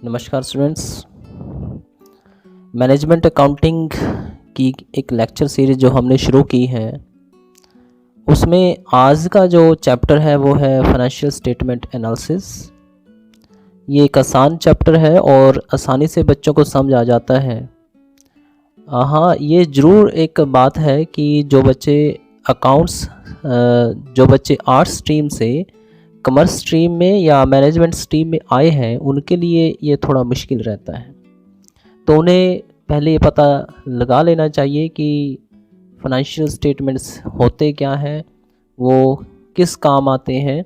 नमस्कार students. Management accounting की एक लेक्चर सीरीज जो हमने शुरू की है उसमें आज का जो चैप्टर है वो है फाइनेंशियल स्टेटमेंट एनालिसिस। ये एक आसान चैप्टर है और आसानी से बच्चों को समझ आ जाता है। हाँ, ये ज़रूर एक बात है कि जो बच्चे आर्ट्स स्ट्रीम से कॉमर्स स्ट्रीम में या मैनेजमेंट स्ट्रीम में आए हैं उनके लिए ये थोड़ा मुश्किल रहता है। तो उन्हें पहले ये पता लगा लेना चाहिए कि फाइनेंशियल स्टेटमेंट्स होते क्या हैं, वो किस काम आते हैं।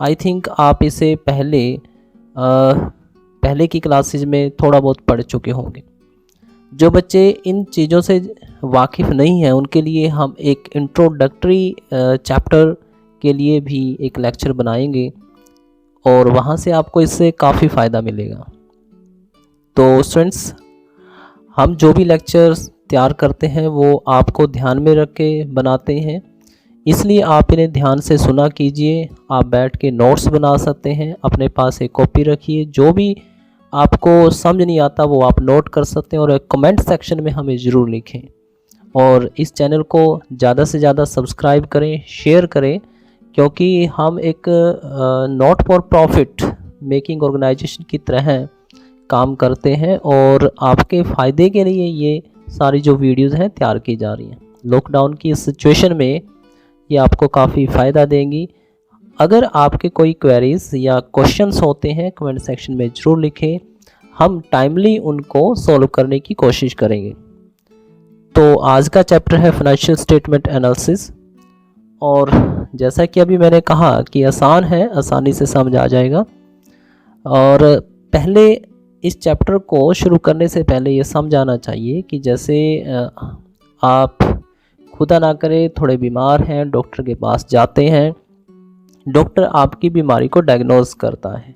आई थिंक आप इसे पहले की क्लासेज में थोड़ा बहुत पढ़ चुके होंगे। जो बच्चे इन चीज़ों से वाकिफ़ नहीं हैं उनके लिए हम एक इंट्रोडक्टरी चैप्टर के लिए भी एक लेक्चर बनाएंगे और वहाँ से आपको इससे काफ़ी फ़ायदा मिलेगा। तो स्टूडेंट्स, हम जो भी लेक्चर्स तैयार करते हैं वो आपको ध्यान में रख के बनाते हैं, इसलिए आप इन्हें ध्यान से सुना कीजिए। आप बैठ के नोट्स बना सकते हैं, अपने पास एक कॉपी रखिए, जो भी आपको समझ नहीं आता वो आप नोट कर सकते हैं और कमेंट सेक्शन में हमें ज़रूर लिखें। और इस चैनल को ज़्यादा से ज़्यादा सब्सक्राइब करें, शेयर करें, क्योंकि हम एक not for profit making organization की तरह काम करते हैं और आपके फ़ायदे के लिए ये सारी जो वीडियोज़ हैं तैयार की जा रही हैं। लॉकडाउन की इस सिचुएशन में ये आपको काफ़ी फ़ायदा देंगी। अगर आपके कोई क्वेरीज़ या क्वेश्चंस होते हैं कमेंट सेक्शन में ज़रूर लिखें, हम टाइमली उनको सॉल्व करने की कोशिश करेंगे। तो आज का चैप्टर है फाइनेंशियल स्टेटमेंट एनालिसिस और जैसा कि अभी मैंने कहा कि आसान है, आसानी से समझ आ जाएगा। और पहले इस चैप्टर को शुरू करने से पहले ये समझ आना चाहिए कि जैसे आप खुदा ना करे थोड़े बीमार हैं, डॉक्टर के पास जाते हैं, डॉक्टर आपकी बीमारी को डायग्नोज करता है,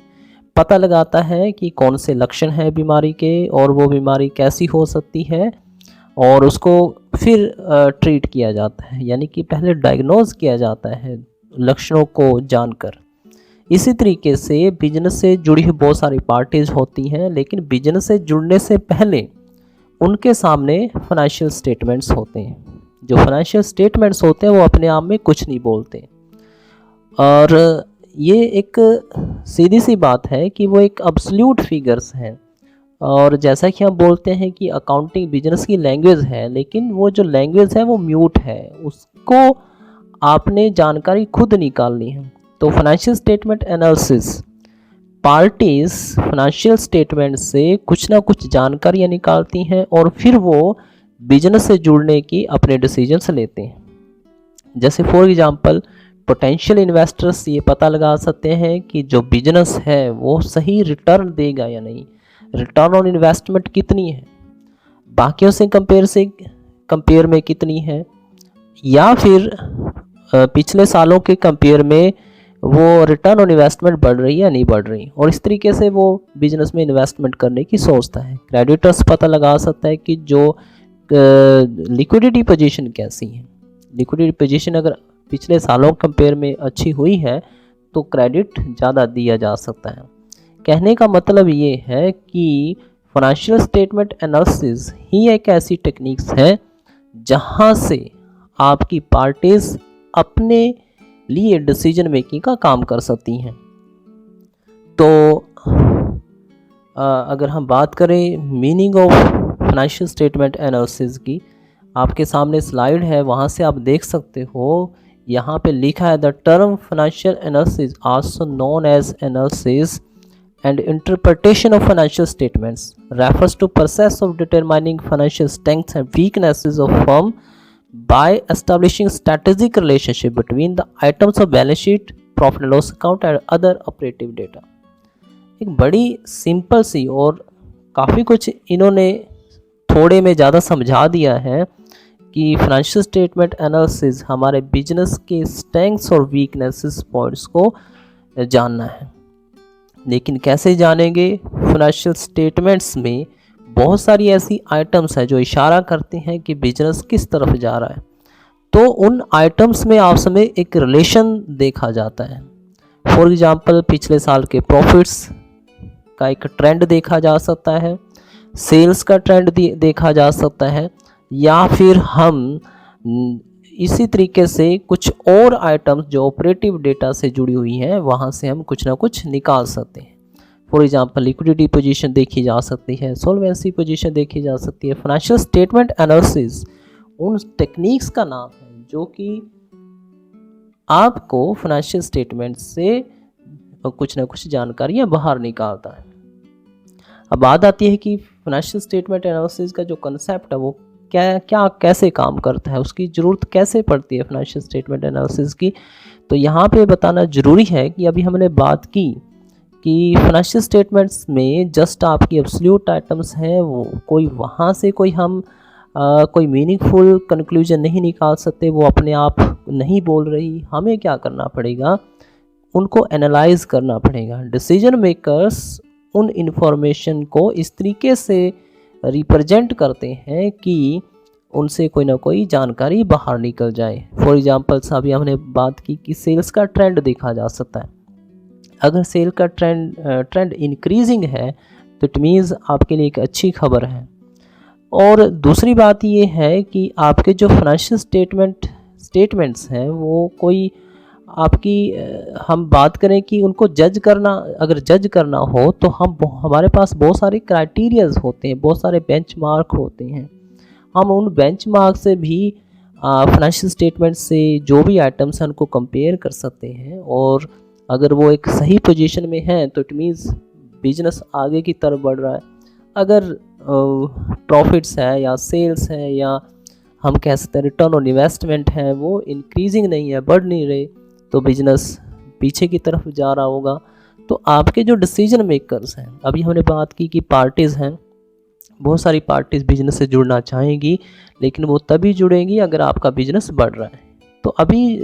पता लगाता है कि कौन से लक्षण हैं बीमारी के और वो बीमारी कैसी हो सकती है और उसको फिर ट्रीट किया जाता है, यानी कि पहले डायग्नोज किया जाता है लक्षणों को जानकर। इसी तरीके से बिजनेस से जुड़ी हुई बहुत सारी पार्टीज होती हैं, लेकिन बिजनेस से जुड़ने से पहले उनके सामने फाइनेंशियल स्टेटमेंट्स होते हैं। जो फाइनेंशियल स्टेटमेंट्स होते हैं वो अपने आप में कुछ नहीं बोलते और ये एक सीधी सी बात है कि वो एक अब्सोल्यूट फिगर्स हैं। और जैसा कि हम बोलते हैं कि अकाउंटिंग बिजनेस की लैंग्वेज है, लेकिन वो जो लैंग्वेज है वो म्यूट है, उसको आपने जानकारी खुद निकालनी है। तो financial statement analysis, parties financial statement से कुछ ना कुछ जानकारियाँ निकालती हैं और फिर वो बिजनेस से जुड़ने की अपने डिसीजंस लेते हैं। जैसे फॉर एग्जांपल पोटेंशियल इन्वेस्टर्स ये पता लगा सकते हैं कि जो बिजनेस है वो सही रिटर्न देगा या नहीं, रिटर्न ऑन इन्वेस्टमेंट कितनी है, बाकियों से कंपेयर में कितनी है, या फिर पिछले सालों के कंपेयर में वो रिटर्न ऑन इन्वेस्टमेंट बढ़ रही है या नहीं बढ़ रही। और इस तरीके से वो बिजनेस में इन्वेस्टमेंट करने की सोचता है। क्रेडिटर्स पता लगा सकता है कि जो लिक्विडिटी पोजीशन कैसी है, लिक्विडिटी पोजीशन अगर पिछले सालों कंपेयर में अच्छी हुई है तो क्रेडिट ज़्यादा दिया जा सकता है। कहने का मतलब ये है कि फाइनेंशियल स्टेटमेंट एनालिसिस ही एक ऐसी टेक्निक्स है जहाँ से आपकी पार्टीज अपने लिए डिसीजन मेकिंग का काम कर सकती हैं। तो अगर हम बात करें meaning of financial statement analysis की, आपके सामने स्लाइड है, वहाँ से आप देख सकते हो, यहाँ पे लिखा है the term financial analysis also known as analysis and interpretation of financial statements refers to process of determining financial strengths and weaknesses of firm by establishing strategic relationship between the items of balance sheet, profit and loss account and other operative data। एक बड़ी simple सी और काफ़ी कुछ इन्होंने थोड़े में ज़्यादा समझा दिया है कि फाइनेंशियल स्टेटमेंट एनालिसिस हमारे बिजनेस के स्ट्रेंथ्स और वीकनेसेस पॉइंट्स को जानना है। लेकिन कैसे जानेंगे? फाइनेंशियल स्टेटमेंट्स में बहुत सारी ऐसी आइटम्स हैं जो इशारा करते हैं कि बिजनेस किस तरफ जा रहा है, तो उन आइटम्स में आपस में एक रिलेशन देखा जाता है। फॉर एग्जांपल पिछले साल के प्रॉफिट्स का एक ट्रेंड देखा जा सकता है, सेल्स का ट्रेंड देखा जा सकता है, या फिर हम इसी तरीके से कुछ और आइटम्स जो ऑपरेटिव डेटा से जुड़ी हुई हैं वहाँ से हम कुछ ना कुछ निकाल सकते हैं। फॉर एग्जांपल लिक्विडिटी पोजीशन देखी जा सकती है, सॉल्वेंसी पोजीशन देखी जा सकती है। फाइनेंशियल स्टेटमेंट एनालिसिस उन टेक्निक्स का नाम है जो कि आपको फाइनेंशियल स्टेटमेंट से कुछ ना कुछ जानकारियाँ बाहर निकालता है। अब बात आती है कि फाइनेंशियल स्टेटमेंट एनालिसिस का जो कंसेप्ट है वो क्या कैसे काम करता है, उसकी ज़रूरत कैसे पड़ती है फाइनेंशियल स्टेटमेंट एनालिसिस की। तो यहाँ पे बताना ज़रूरी है कि अभी हमने बात की कि फाइनेंशियल स्टेटमेंट्स में जस्ट आपकी एब्सोल्यूट आइटम्स हैं, वो कोई वहाँ से कोई हम कोई मीनिंगफुल कंक्लूजन नहीं निकाल सकते, वो अपने आप नहीं बोल रही। हमें क्या करना पड़ेगा, उनको एनालाइज करना पड़ेगा। डिसीजन मेकर्स उन इंफॉर्मेशन को इस तरीके से रिप्रेजेंट करते हैं कि उनसे कोई ना कोई जानकारी बाहर निकल जाए। फॉर एग्जांपल अभी हमने बात की कि सेल्स का ट्रेंड देखा जा सकता है। अगर सेल का ट्रेंड इंक्रीजिंग है तो इट मीन्स आपके लिए एक अच्छी खबर है। और दूसरी बात ये है कि आपके जो फाइनेंशियल स्टेटमेंट्स हैं वो कोई आपकी हम बात करें कि उनको अगर जज करना हो तो हमारे पास बहुत सारे क्राइटेरियाज होते हैं, बहुत सारे बेंचमार्क होते हैं। हम उन बेंचमार्क से भी फाइनेंशियल स्टेटमेंट से जो भी आइटम्स हैं उनको कंपेयर कर सकते हैं, और अगर वो एक सही पोजीशन में है तो इट मीन्स बिजनेस आगे की तरफ बढ़ रहा है। अगर प्रॉफिट्स है या सेल्स है या हम कह सकते हैं रिटर्न ऑन इन्वेस्टमेंट है वो इंक्रीजिंग नहीं है, बढ़ नहीं रहे, तो बिजनेस पीछे की तरफ जा रहा होगा। तो आपके जो डिसीजन मेकर्स हैं, अभी हमने बात की कि पार्टीज़ हैं, बहुत सारी पार्टीज़ बिजनेस से जुड़ना चाहेंगी, लेकिन वो तभी जुड़ेंगी अगर आपका बिजनेस बढ़ रहा है। तो अभी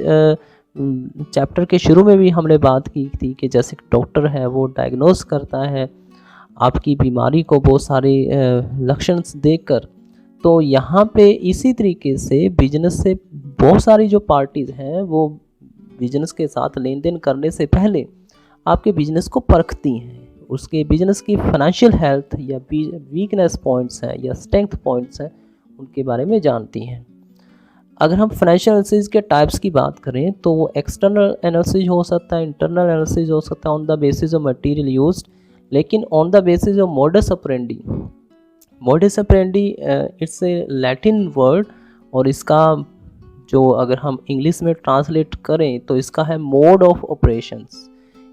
चैप्टर के शुरू में भी हमने बात की थी कि जैसे डॉक्टर है वो डायग्नोस करता है आपकी बीमारी को बहुत सारे लक्षण देखकर, तो यहाँ पे इसी तरीके से बिजनेस से बहुत सारी जो पार्टीज़ हैं वो बिजनेस के साथ लेन देन करने से पहले आपके बिजनेस को परखती हैं, उसके बिजनेस की फाइनेंशियल हेल्थ या वीकनेस पॉइंट्स हैं या स्ट्रेंथ पॉइंट्स हैं उनके बारे में जानती हैं। अगर हम फाइनेंशियल एनालिसिस के टाइप्स की बात करें तो वो एक्सटर्नल एनालिसिस हो सकता है, इंटरनल एनालिसिस हो सकता है on the basis of material used, लेकिन on the basis of modus operandi. Modus operandi it's a Latin word, और इसका जो अगर हम इंग्लिश में ट्रांसलेट करें तो इसका है मोड ऑफ ऑपरेशंस,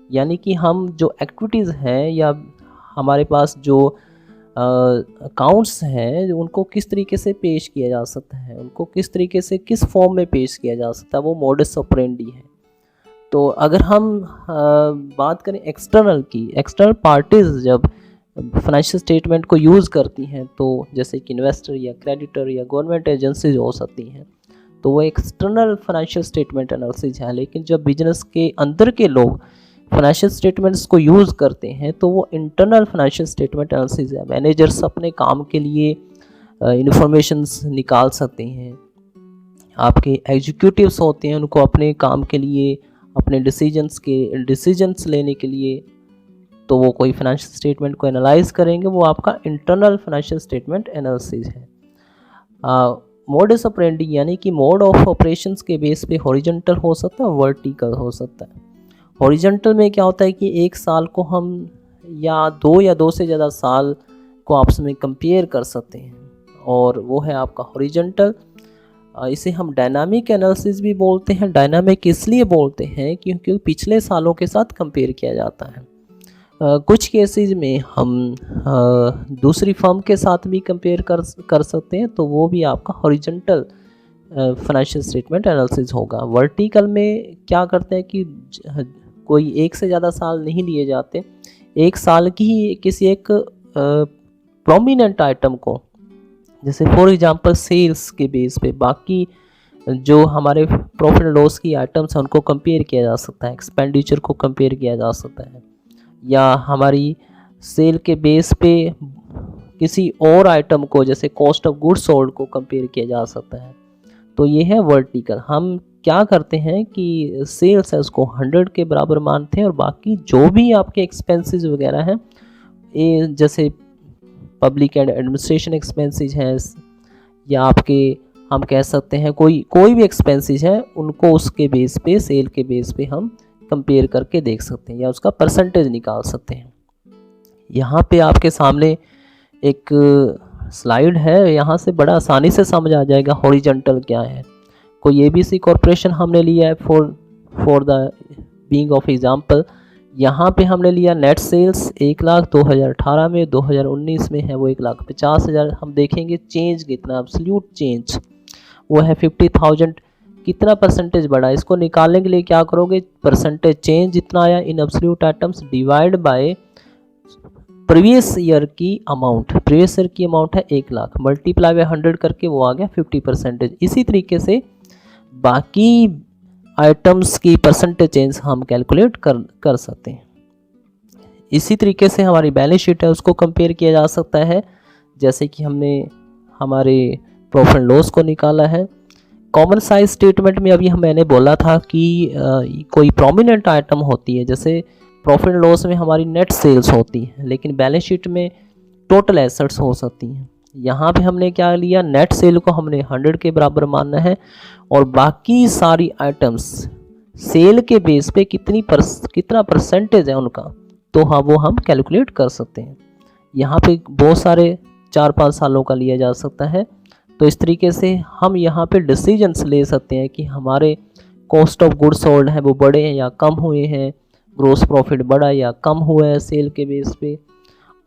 यानी कि हम जो एक्टिविटीज़ हैं या हमारे पास जो अकाउंट्स हैं उनको किस तरीके से पेश किया जा सकता है, उनको किस तरीके से किस फॉर्म में पेश किया जा सकता है, वो मोडस ऑपरेंडी है। तो अगर हम बात करें एक्सटर्नल की, एक्सटर्नल पार्टीज़ जब फाइनेंशियल स्टेटमेंट को यूज़ करती हैं तो जैसे कि इन्वेस्टर या क्रेडिटर या गवर्नमेंट एजेंसीज हो सकती हैं, तो वो एक्सटर्नल फाइनेंशियल स्टेटमेंट एनालिसिस है। लेकिन जब बिजनेस के अंदर के लोग फाइनेंशियल स्टेटमेंट्स को यूज़ करते हैं तो वो इंटरनल फाइनेंशियल स्टेटमेंट एनालिसिस है। मैनेजर्स अपने काम के लिए इंफॉर्मेशंस निकाल सकते हैं, आपके एग्जीक्यूटिव्स होते हैं उनको अपने काम के लिए, अपने डिसीजंस लेने के लिए, तो वो कोई फाइनेंशियल स्टेटमेंट को एनालाइज करेंगे, वो आपका इंटरनल फाइनेंशियल स्टेटमेंट एनालिसिस है। मोडस ऑपरेंडी यानी कि मोड ऑफ ऑपरेशंस के बेस पे हॉरिजॉन्टल हो सकता है, वर्टिकल हो सकता है। हॉरिजॉन्टल में क्या होता है कि एक साल को हम या दो से ज़्यादा साल को आपस में कंपेयर कर सकते हैं, और वो है आपका हॉरिजॉन्टल। इसे हम डायनामिक एनालिसिस भी बोलते हैं। डायनामिक इसलिए बोलते हैं क्योंकि पिछले सालों के साथ कंपेयर किया जाता है। कुछ केसेस में हम दूसरी फर्म के साथ भी कंपेयर कर सकते हैं, तो वो भी आपका हॉरिजॉन्टल फाइनेंशियल स्टेटमेंट एनालिसिस होगा। वर्टिकल में क्या करते हैं कि कोई एक से ज़्यादा साल नहीं लिए जाते, एक साल की ही किसी एक प्रोमिनेंट आइटम को, जैसे फॉर एग्जांपल सेल्स के बेस पे बाकी जो हमारे प्रॉफिट एंड लॉस की आइटम्स हैं उनको कंपेयर किया जा सकता है, एक्सपेंडिचर को कंपेयर किया जा सकता है, या हमारी सेल के बेस पे किसी और आइटम को जैसे कॉस्ट ऑफ गुड्स सोल्ड को कंपेयर किया जा सकता है। तो ये है वर्टिकल। हम क्या करते हैं कि सेल्स है उसको 100 के बराबर मानते हैं, और बाकी जो भी आपके एक्सपेंसेस वगैरह हैं ये जैसे पब्लिक एंड एडमिनिस्ट्रेशन एक्सपेंसेस हैं, या आपके हम कह सकते हैं कोई भी एक्सपेंसेस हैं, उनको उसके बेस पे, सेल के बेस पे हम कंपेयर करके देख सकते हैं या उसका परसेंटेज निकाल सकते हैं। यहाँ पे आपके सामने एक स्लाइड है, यहाँ से बड़ा आसानी से समझ आ जाएगा हॉरिजॉन्टल क्या है। कोई एबीसी कॉरपोरेशन हमने लिया है for the being of example. यहाँ पे हमने लिया नेट सेल्स 1 लाख 2018 में, 2019 में है वो 1,50,000। हम देखेंगे चेंज कितना, एब्सोल्यूट चेंज वो है 50,000। कितना परसेंटेज बढ़ा, इसको निकालने के लिए क्या करोगे, परसेंटेज चेंज जितना आया in absolute items divide by previous year की अमाउंट। प्रीवियस ईयर की अमाउंट है 1 लाख, मल्टीप्लाई बाय 100 करके वो आ गया 50%। इसी तरीके से बाकी आइटम्स की परसेंटेज चेंज हम कैलकुलेट कर सकते हैं। इसी तरीके से हमारी बैलेंस शीट है उसको कंपेयर किया जा सकता है। जैसे कि हमने हमारे प्रॉफिट एंड लॉस को निकाला है। कॉमन साइज स्टेटमेंट में अभी मैंने बोला था कि कोई प्रोमिनेंट आइटम होती है, जैसे प्रॉफिट एंड लॉस में हमारी नेट सेल्स होती है, लेकिन बैलेंस शीट में टोटल एसेट्स हो सकती हैं। यहाँ पे हमने क्या लिया, नेट सेल को हमने 100 के बराबर मानना है और बाकी सारी आइटम्स सेल के बेस पे कितना परसेंटेज है उनका, तो हाँ वो हम कैलकुलेट कर सकते हैं। यहाँ पे बहुत सारे 4-5 सालों का लिया जा सकता है। तो इस तरीके से हम यहाँ पे डिसीजंस ले सकते हैं कि हमारे कॉस्ट ऑफ गुड्स सोल्ड है वो बढ़े हैं या कम हुए हैं, ग्रोस प्रॉफिट बढ़ा या कम हुआ है सेल के बेस पे।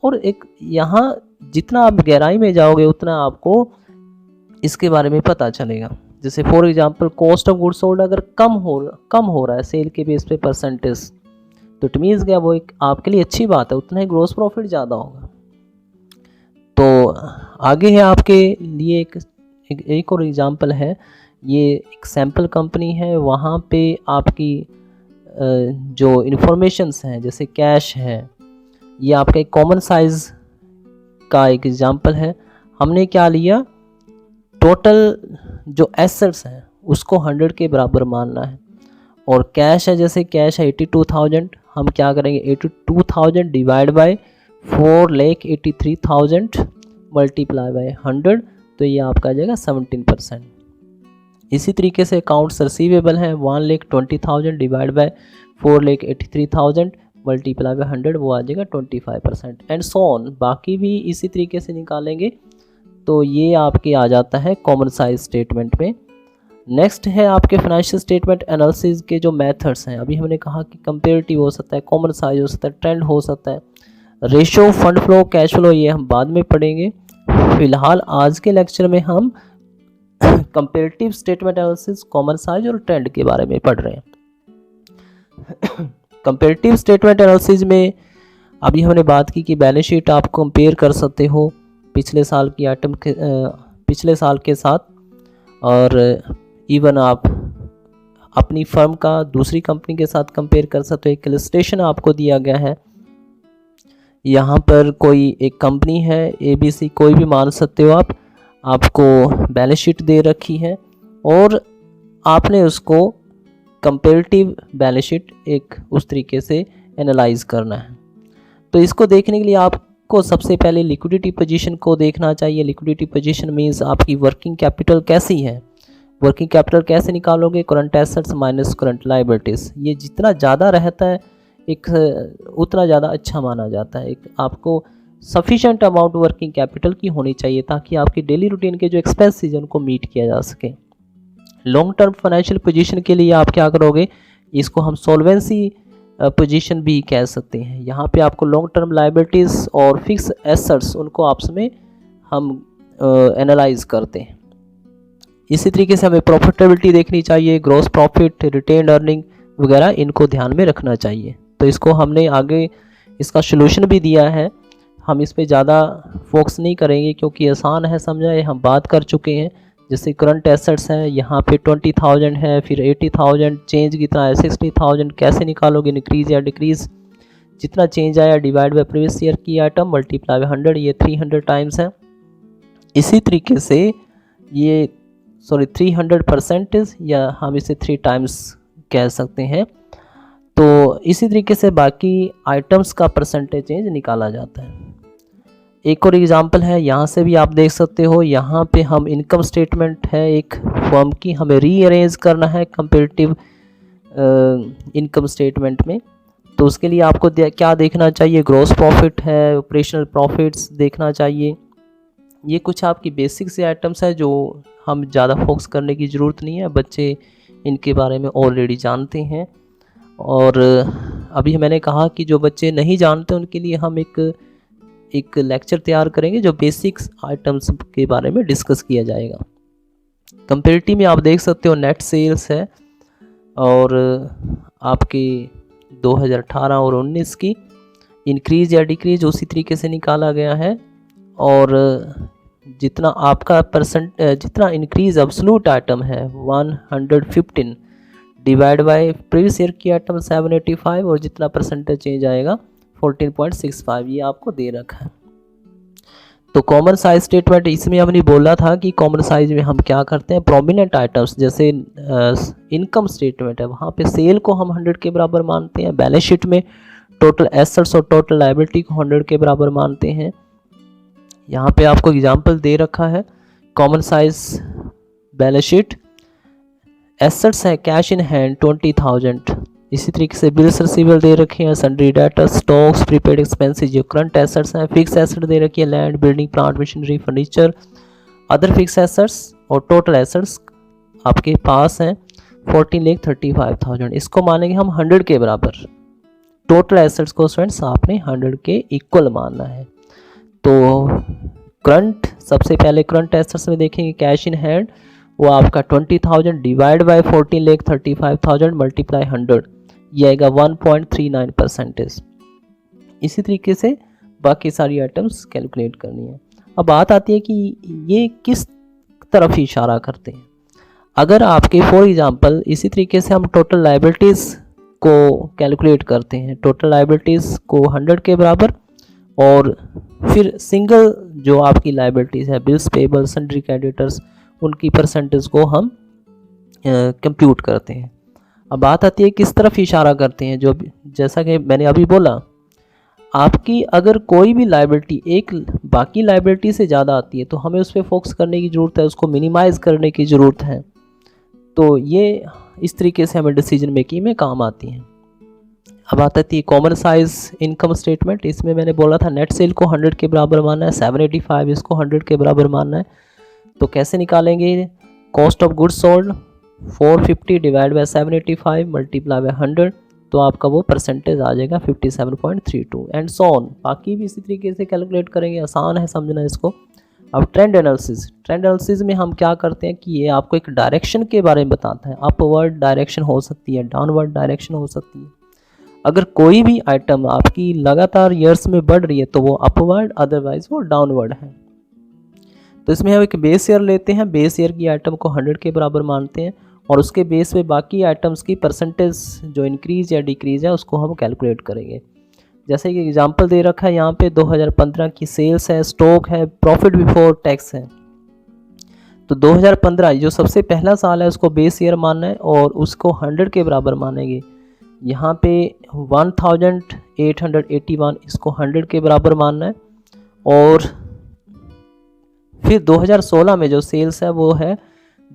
और एक यहाँ जितना आप गहराई में जाओगे उतना आपको इसके बारे में पता चलेगा। जैसे for example cost of goods sold अगर कम हो रहा है सेल के बेस पे परसेंटेज, तो इट मीन्स क्या वो एक आपके लिए अच्छी बात है, उतना ही ग्रोस प्रॉफिट ज़्यादा होगा। तो आगे है आपके लिए एक और एग्जांपल है, ये एक सैम्पल कंपनी है, वहाँ पे आपकी जो इन्फॉर्मेशंस हैं जैसे कैश है, ये आपका एक कॉमन साइज का एक एग्जांपल है। हमने क्या लिया, टोटल जो एसेट्स हैं उसको 100 के बराबर मानना है और कैश है, जैसे कैश है 82,000, हम क्या करेंगे 82,000 डिवाइड बाय 4,83,000 मल्टीप्लाई बाय 100, तो ये आपका आ जाएगा 17%। इसी तरीके से अकाउंट्स रिसीवेबल है 1,20,000 डिवाइड बाय 4,83,000 मल्टीप्लाई बाय 100, वो आ जाएगा 25% एंड सो ऑन। बाकी भी इसी तरीके से निकालेंगे तो ये आपके आ जाता है कॉमन साइज स्टेटमेंट में। नेक्स्ट है आपके फाइनेंशियल स्टेटमेंट एनालिसिस के जो मेथड्स हैं। अभी हमने कहा कि कंपेरेटिव हो सकता है, कॉमन साइज हो सकता है, ट्रेंड हो सकता है, ratio, fund flow, cash flow, ये हम बाद में पढ़ेंगे। फिलहाल आज के लेक्चर में हम comparative statement analysis, common size और ट्रेंड के बारे में पढ़ रहे हैं। कंपेरेटिव स्टेटमेंट एनालिसिस में अभी हमने बात की कि बैलेंस शीट आप कंपेयर कर सकते हो पिछले साल की आइटम के पिछले साल के साथ, और इवन आप अपनी फर्म का दूसरी कंपनी के साथ कंपेयर कर सकते हो। एक इलस्ट्रेशन आपको दिया गया है, यहाँ पर कोई एक कंपनी है ABC, कोई भी मान सकते हो आप, आपको बैलेंस शीट दे रखी है और आपने उसको कंपेरेटिव बैलेंस शीट एक उस तरीके से एनालाइज करना है। तो इसको देखने के लिए आपको सबसे पहले लिक्विडिटी पोजीशन को देखना चाहिए। लिक्विडिटी पोजीशन मींस आपकी वर्किंग कैपिटल कैसी है। वर्किंग कैपिटल कैसे निकालोगे, current assets minus current liabilities, ये जितना ज़्यादा रहता है एक उतना ज़्यादा अच्छा माना जाता है। एक आपको सफिशेंट अमाउंट वर्किंग कैपिटल की होनी चाहिए ताकि आपकी डेली रूटीन के जो एक्सपेंसेस हैं उनको मीट किया जा सके। लॉन्ग टर्म फाइनेंशियल पोजीशन के लिए आप क्या करोगे, इसको हम सॉल्वेंसी पोजीशन भी कह सकते हैं। यहाँ पे आपको लॉन्ग टर्म लायबिलिटीज़ और फिक्स एसेट्स उनको आपस में हम एनालाइज करते हैं। इसी तरीके से हमें प्रॉफिटेबिलिटी देखनी चाहिए, ग्रॉस प्रॉफिट, रिटेन अर्निंग वगैरह, इनको ध्यान में रखना चाहिए। तो इसको हमने आगे इसका सलूशन भी दिया है, हम इस पे ज़्यादा फोकस नहीं करेंगे क्योंकि आसान है समझा, ये हम बात कर चुके हैं। जैसे करंट एसेट्स हैं, यहाँ पे 20,000 है, फिर 80,000, चेंज कितना है 60,000, कैसे निकालोगे, इंक्रीज या डिक्रीज, जितना चेंज आया डिवाइड बाय प्रीवियस ईयर की आइटम मल्टीप्लाई बाय 100, ये 300 टाइम्स है। इसी तरीके से ये 300% या हम इसे 3 टाइम्स कह सकते हैं। तो इसी तरीके से बाकी आइटम्स का परसेंटेज चेंज निकाला जाता है। एक और एग्जांपल है, यहाँ से भी आप देख सकते हो। यहाँ पे हम इनकम स्टेटमेंट है एक फर्म की, हमें रीअरेंज करना है कंपेरेटिव इनकम स्टेटमेंट में। तो उसके लिए आपको क्या देखना चाहिए, ग्रॉस प्रॉफिट है, ऑपरेशनल प्रॉफिट्स देखना चाहिए। ये कुछ आपकी बेसिक से आइटम्स है जो हम ज़्यादा फोकस करने की ज़रूरत नहीं है, बच्चे इनके बारे में ऑलरेडी जानते हैं। और अभी मैंने कहा कि जो बच्चे नहीं जानते उनके लिए हम एक लेक्चर तैयार करेंगे जो बेसिक्स आइटम्स के बारे में डिस्कस किया जाएगा। कंपेरेटिव में आप देख सकते हो नेट सेल्स है और आपके 2018 और 19 की इंक्रीज या डिक्रीज उसी तरीके से निकाला गया है। और जितना आपका जितना इंक्रीज एब्सोल्यूट आइटम है 115 डिवाइड बाय प्रीवियस ईयर की आइटम 785 और जितना परसेंटेज चेंज आएगा 14.65, ये आपको दे रखा है। तो कॉमन साइज स्टेटमेंट, इसमें हमने बोला था कि कॉमन साइज में हम क्या करते हैं, प्रोमिनेंट आइटम्स जैसे इनकम स्टेटमेंट है वहाँ पे सेल को हम 100 के बराबर मानते हैं। बैलेंस शीट में टोटल एसेट्स और टोटल लायबिलिटी को 100 के बराबर मानते हैं। यहाँ पे आपको एग्जांपल दे रखा है common size balance sheet. Assets है कैश इन हैंड 20,000। इसी तरीके से बिल्स रिसीवेबल दे रखे हैं, sundry debtor, stocks, prepaid expenses जो करंट एसेट्स हैं। फिक्स एसेट दे रखी है land, building, plant, machinery, furniture, other fix assets. और टोटल एसेट्स आपके पास हैं 14,35,000। इसको मानेंगे हम 100 के बराबर। टोटल एसेट्स को स्टूडेंट्स आपने 100 के इक्वल मानना है। तो करंट, सबसे पहले करंट एसेट्स में देखेंगे कैश इन हैंड, वो आपका 20,000 डिवाइड बाय 14,35,000 मल्टीप्लाई 100, ये आएगा 1.39%। इसी तरीके से बाकी सारी आइटम्स कैलकुलेट करनी है। अब बात आती है कि ये किस तरफ इशारा करते हैं। अगर आपके फॉर एग्जांपल इसी तरीके से हम टोटल लायबिलिटीज़ को कैलकुलेट करते हैं, टोटल लायबिलिटीज़ को 100 के बराबर, और फिर सिंगल जो आपकी लायबिलिटीज़ है बिल्स पेबल, सन्ड्री क्रेडिटर्स, उनकी परसेंटेज को हम कंप्यूट करते हैं। अब बात आती है किस तरफ इशारा करते हैं, जो जैसा कि मैंने अभी बोला, आपकी अगर कोई भी लायबिलिटी एक बाकी लायबिलिटी से ज़्यादा आती है तो हमें उस पर फोकस करने की ज़रूरत है, उसको मिनिमाइज़ करने की ज़रूरत है। तो ये इस तरीके से हमें डिसीजन मेकिंग में काम आती हैं। अब आती है कॉमन साइज इनकम स्टेटमेंट। इसमें मैंने बोला था नेट सेल को 100 के बराबर मानना है, 785 इसको 100 के बराबर मानना है। तो कैसे निकालेंगे, cost of goods sold 450 divide by 785 multiply by 100, तो आपका वो परसेंटेज आ जाएगा 57.32 एंड सो ऑन। बाकी भी इसी तरीके से कैलकुलेट करेंगे, आसान है समझना इसको। अब ट्रेंड एनालिसिस में हम क्या करते हैं कि ये आपको एक डायरेक्शन के बारे में बताता है। अपवर्ड डायरेक्शन हो सकती है, डाउनवर्ड डायरेक्शन हो सकती है। अगर कोई भी आइटम आपकी लगातार ईयर्स में बढ़ रही है तो वो अपवर्ड, अदरवाइज वो डाउनवर्ड है। तो इसमें हम एक बेस ईयर लेते हैं, बेस ईयर की आइटम को 100 के बराबर मानते हैं और उसके बेस पे बाकी आइटम्स की परसेंटेज जो इंक्रीज या डिक्रीज है उसको हम कैलकुलेट करेंगे। जैसे कि एग्जांपल दे रखा है यहाँ पे 2015 की सेल्स है, स्टॉक है, प्रॉफिट बिफोर टैक्स है। तो 2015 जो सबसे पहला साल है उसको बेस ईयर मानना है और उसको 100 के बराबर मानेंगे। यहाँ पे 1881 इसको 100 के बराबर मानना है। और फिर 2016 में जो सेल्स है वो है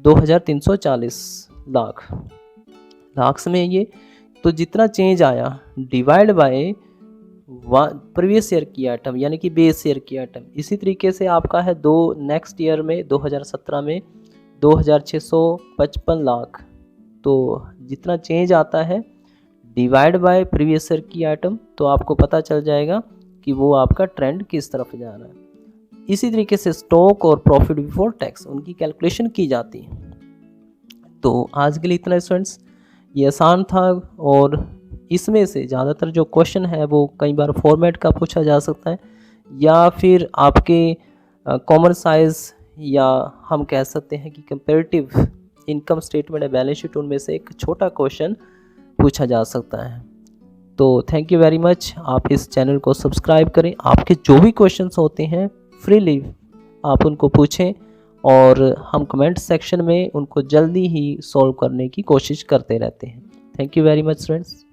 2340 लाख में ये, तो जितना चेंज आया डिवाइड बाय प्रीवियस ईयर की आइटम यानी कि बेस ईयर की आइटम। इसी तरीके से आपका है नेक्स्ट ईयर में 2017 में 2655 लाख। तो जितना चेंज आता है डिवाइड बाय प्रीवियस ईयर की आइटम, तो आपको पता चल जाएगा कि वो आपका ट्रेंड किस तरफ जा रहा है। इसी तरीके से स्टॉक और प्रॉफिट बिफोर टैक्स उनकी कैलकुलेशन की जाती है। तो आज के लिए इतना स्टूडेंट्स, ये आसान था और इसमें से ज़्यादातर जो क्वेश्चन है वो कई बार फॉर्मेट का पूछा जा सकता है या फिर आपके कॉमन साइज या हम कह सकते हैं कि कंपैरेटिव इनकम स्टेटमेंट है, बैलेंस शीट, उनमें से एक छोटा क्वेश्चन पूछा जा सकता है। तो थैंक यू वेरी मच। आप इस चैनल को सब्सक्राइब करें। आपके जो भी क्वेश्चंस होते हैं फ्रीली आप उनको पूछें और हम कमेंट सेक्शन में उनको जल्दी ही सॉल्व करने की कोशिश करते रहते हैं। Thank you very much friends.